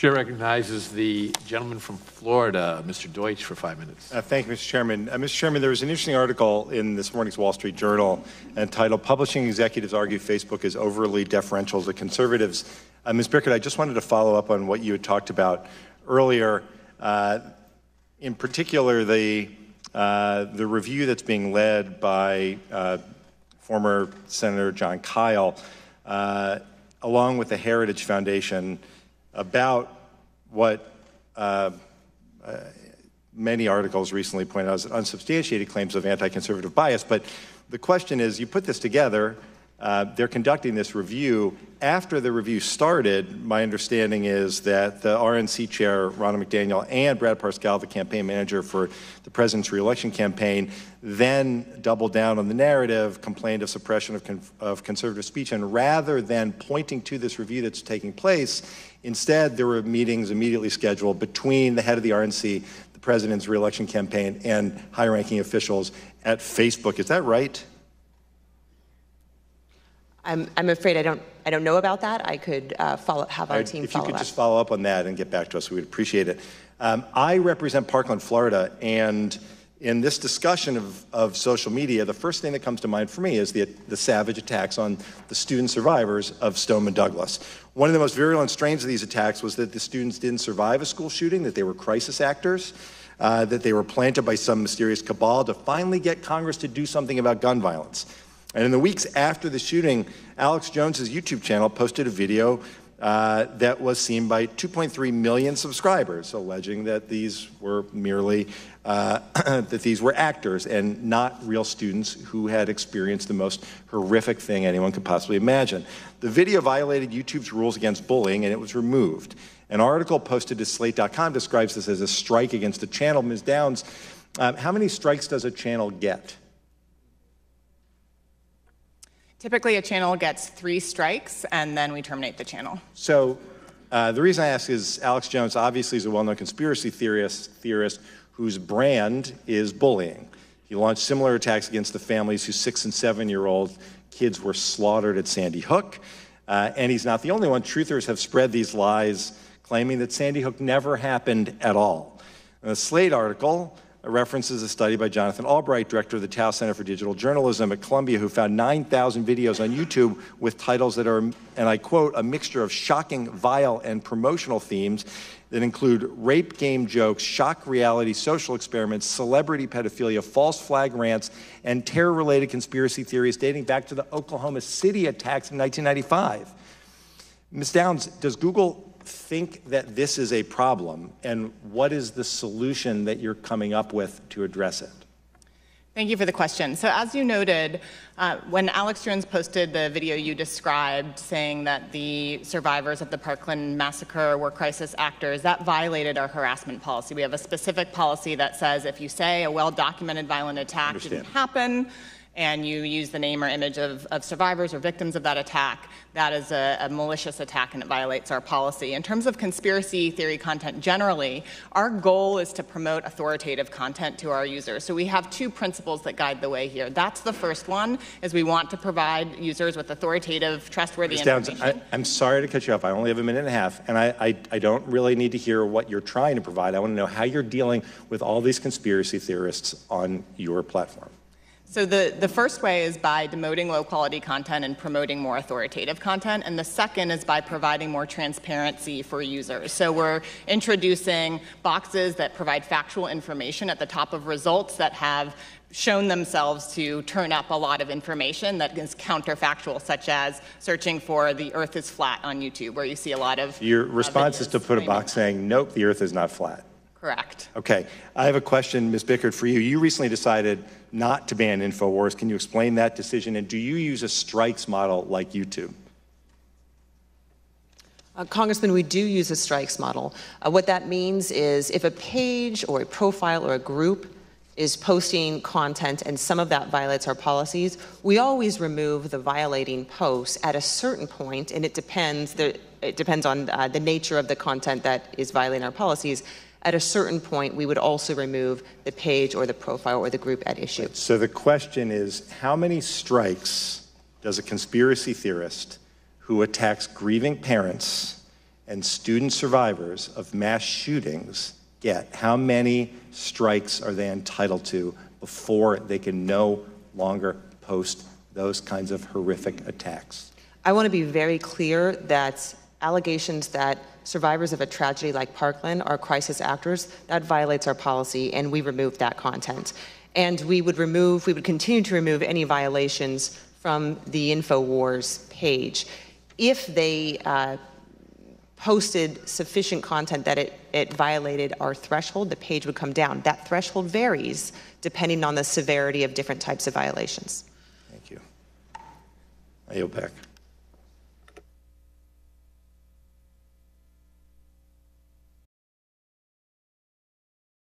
Chair recognizes the gentleman from Florida, Mr. Deutsch, for 5 minutes. Thank you, Mr. Chairman. Mr. Chairman, there was an interesting article in this morning's Wall Street Journal entitled "Publishing Executives Argue Facebook is Overly Deferential to Conservatives." Ms. Bickert, I just wanted to follow up on what you had talked about earlier. In particular, the review that's being led by former Senator John Kyle, along with the Heritage Foundation, about what many articles recently pointed out as unsubstantiated claims of anti-conservative bias. But the question is, you put this together, they're conducting this review. After the review started, my understanding is that the RNC chair, Ronna McDaniel, and Brad Parscale, the campaign manager for the president's reelection campaign, then doubled down on the narrative, complained of suppression of conservative speech, and rather than pointing to this review that's taking place, instead there were meetings immediately scheduled between the head of the RNC, the president's reelection campaign, and high-ranking officials at Facebook. Is that right? I'm afraid I don't know about that. I could have our team follow up. If you could just follow up on that and get back to us, we would appreciate it. I represent Parkland, Florida, and in this discussion of social media, the first thing that comes to mind for me is the savage attacks on the student survivors of Stoneman Douglas. One of the most virulent strains of these attacks was that the students didn't survive a school shooting, that they were crisis actors, that they were planted by some mysterious cabal to finally get Congress to do something about gun violence. And in the weeks after the shooting, Alex Jones's YouTube channel posted a video that was seen by 2.3 million subscribers, alleging that these were merely that these were actors and not real students who had experienced the most horrific thing anyone could possibly imagine. The video violated YouTube's rules against bullying, and it was removed. An article posted to Slate.com describes this as a strike against the channel. Ms. Downs, how many strikes does a channel get? Typically, a channel gets 3 strikes, and then we terminate the channel. So the reason I ask is Alex Jones obviously is a well-known conspiracy theorist whose brand is bullying. He launched similar attacks against the families whose 6- and 7-year-old kids were slaughtered at Sandy Hook. And he's not the only one. Truthers have spread these lies, claiming that Sandy Hook never happened at all. And the Slate article references a study by Jonathan Albright, director of the Tao Center for Digital Journalism at Columbia, who found 9,000 videos on YouTube with titles that are, and I quote, a mixture of shocking, vile, and promotional themes that include rape game jokes, shock reality, social experiments, celebrity pedophilia, false flag rants, and terror-related conspiracy theories dating back to the Oklahoma City attacks in 1995. Ms. Downs, does Google think that this is a problem, and what is the solution that you're coming up with to address it? Thank you for the question. So as you noted, when Alex Jones posted the video you described saying that the survivors of the Parkland massacre were crisis actors, that violated our harassment policy. We have a specific policy that says if you say a well-documented violent attack didn't happen, and you use the name or image of survivors or victims of that attack, that is a malicious attack and it violates our policy. In terms of conspiracy theory content generally, our goal is to promote authoritative content to our users. So we have 2 principles that guide the way here. That's the first one, is we want to provide users with authoritative, trustworthy information. Downs, I'm sorry to cut you off. I only have a minute and a half, and I don't really need to hear what you're trying to provide. I want to know how you're dealing with all these conspiracy theorists on your platform. So the first way is by demoting low-quality content and promoting more authoritative content, and the second is by providing more transparency for users. So we're introducing boxes that provide factual information at the top of results that have shown themselves to turn up a lot of information that is counterfactual, such as searching for the earth is flat on YouTube, where you see a lot of Your response is to put a box saying, nope, the earth is not flat. Correct. Okay. I have a question, Ms. Bickert, for you. You recently decided not to ban InfoWars. Can you explain that decision? And do you use a strikes model like YouTube? Congressman, we do use a strikes model. What that means is if a page or a profile or a group is posting content and some of that violates our policies, we always remove the violating posts at a certain point, and it depends on the nature of the content that is violating our policies. At a certain point, we would also remove the page or the profile or the group at issue. Right. So the question is, how many strikes does a conspiracy theorist who attacks grieving parents and student survivors of mass shootings get? How many strikes are they entitled to before they can no longer post those kinds of horrific attacks? I want to be very clear that allegations that survivors of a tragedy like Parkland are crisis actors, that violates our policy, and we remove that content. And we would continue to remove any violations from the InfoWars page. If they posted sufficient content that it violated our threshold, the page would come down. That threshold varies depending on the severity of different types of violations. Thank you. I yield back.